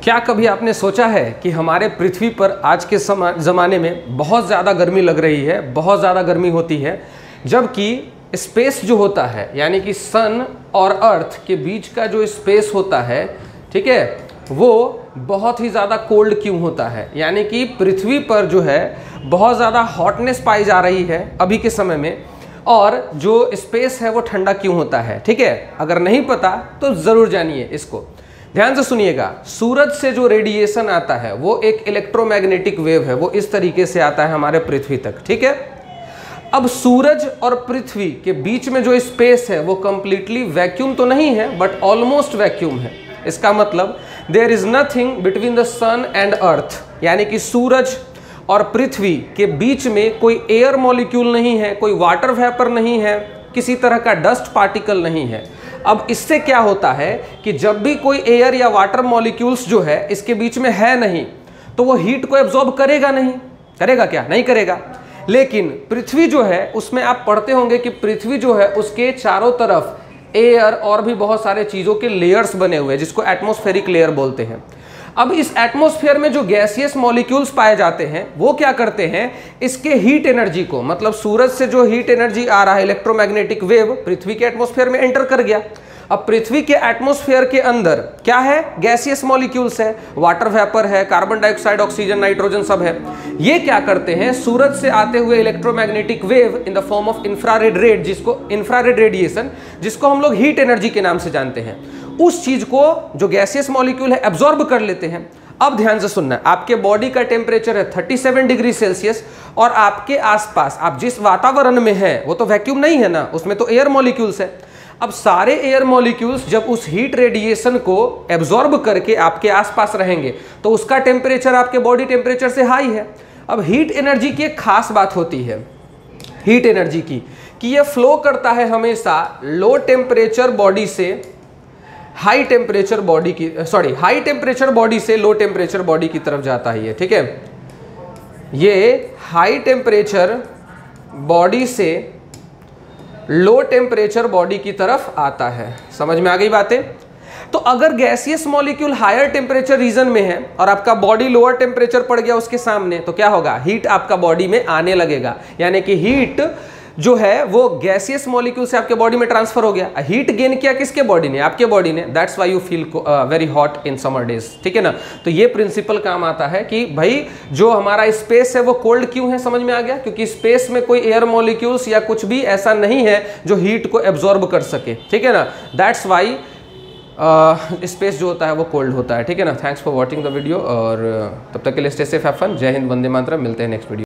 क्या कभी आपने सोचा है कि हमारे पृथ्वी पर आज के ज़माने में बहुत ज़्यादा गर्मी लग रही है, बहुत ज़्यादा गर्मी होती है, जबकि स्पेस जो होता है यानी कि सन और अर्थ के बीच का जो स्पेस होता है, ठीक है, वो बहुत ही ज़्यादा कोल्ड क्यों होता है? यानी कि पृथ्वी पर जो है बहुत ज़्यादा हॉटनेस पाई जा रही है अभी के समय में, और जो स्पेस है वो ठंडा क्यों होता है? ठीक है, अगर नहीं पता तो ज़रूर जानिए इसको, ध्यान से सुनिएगा। सूरज से जो रेडिएशन आता है वो एक इलेक्ट्रोमैग्नेटिक वेव है, वो इस तरीके से आता है हमारे पृथ्वी तक, ठीक है। अब सूरज और पृथ्वी के बीच में जो स्पेस है वो कंप्लीटली वैक्यूम तो नहीं है, बट ऑलमोस्ट वैक्यूम है। इसका मतलब there is nothing between the sun and earth, यानी कि सूरज और पृथ्वी के बीच में कोई एयर मॉलिक्यूल नहीं है, कोई वाटर वेपर नहीं है, किसी तरह का डस्ट पार्टिकल नहीं है। अब इससे क्या होता है कि जब भी कोई एयर या वाटर मॉलिक्यूल्स जो है इसके बीच में है नहीं, तो वो हीट को एब्जॉर्ब करेगा नहीं, करेगा क्या? नहीं करेगा। लेकिन पृथ्वी जो है उसमें आप पढ़ते होंगे कि पृथ्वी जो है उसके चारों तरफ एयर और भी बहुत सारे चीज़ों के लेयर्स बने हुए हैं, जिसको एटमॉस्फेरिक लेयर बोलते हैं। अब इस एटमॉस्फेयर में जो गैसियस मॉलिक्यूल्स पाए जाते हैं वो क्या करते हैं, इसके हीट एनर्जी को, मतलब सूरज से जो हीट एनर्जी आ रहा है इलेक्ट्रोमैग्नेटिक वेव, पृथ्वी के एटमॉस्फेयर में एंटर कर गया। अब पृथ्वी के एटमॉस्फेयर के अंदर क्या है? गैसियस मॉलिक्यूल्स है, वाटर वेपर है, कार्बन डाइऑक्साइड, ऑक्सीजन, नाइट्रोजन सब है। ये क्या करते हैं, सूरज से आते हुए electromagnetic wave in the form of infrared red, जिसको इंफ्रारेड रेडिएशन, जिसको हम लोग हीट एनर्जी के नाम से जानते हैं, उस चीज को जो गैसियस मॉलिक्यूल है एब्जॉर्ब कर लेते हैं। अब ध्यान से सुनना, आपके बॉडी का टेम्परेचर है 37 डिग्री सेल्सियस, और आपके आसपास आप जिस वातावरण में है वो तो वैक्यूम नहीं है ना, उसमें तो एयर मॉलिक्यूल्स है। अब सारे एयर मॉलिक्यूल्स जब उस हीट रेडिएशन को एब्जॉर्ब करके आपके आसपास रहेंगे तो उसका टेम्परेचर आपके बॉडी टेम्परेचर से हाई है। अब हीट एनर्जी की एक खास बात होती है हीट एनर्जी की, कि ये फ्लो करता है हमेशा लो टेम्परेचर बॉडी से हाई टेम्परेचर बॉडी की, हाई टेम्परेचर बॉडी से लो टेम्परेचर बॉडी की तरफ जाता है ये, ठीक है। ये हाई टेम्परेचर बॉडी से लो टेम्परेचर बॉडी की तरफ आता है। समझ में आ गई बातें? तो अगर gaseous molecule higher temperature region में है और आपका बॉडी लोअर टेम्परेचर पड़ गया उसके सामने, तो क्या होगा? हीट आपका बॉडी में आने लगेगा, यानी कि हीट जो है वो गैसियस मॉलिक्यूल से आपके बॉडी में ट्रांसफर हो गया। हीट गेन किया किसके बॉडी ने? आपके बॉडी ने। That's why you feel very hot in summer days, ठीक है ना। तो ये प्रिंसिपल काम आता है कि भाई जो हमारा स्पेस है वो कोल्ड क्यों है, समझ में आ गया? क्योंकि स्पेस में कोई एयर मॉलिक्यूल्स या कुछ भी ऐसा नहीं है जो हीट को एब्जॉर्ब कर सके, ठीक है ना। दैट्स वाई स्पेस जो होता है वो कोल्ड होता है, ठीक है ना। Thanks for watching the video, और तब तक के लिए स्टे सेफ, हैव फन। जय हिंद, वंदे मातरम। मिलते हैं नेक्स्ट वीडियो।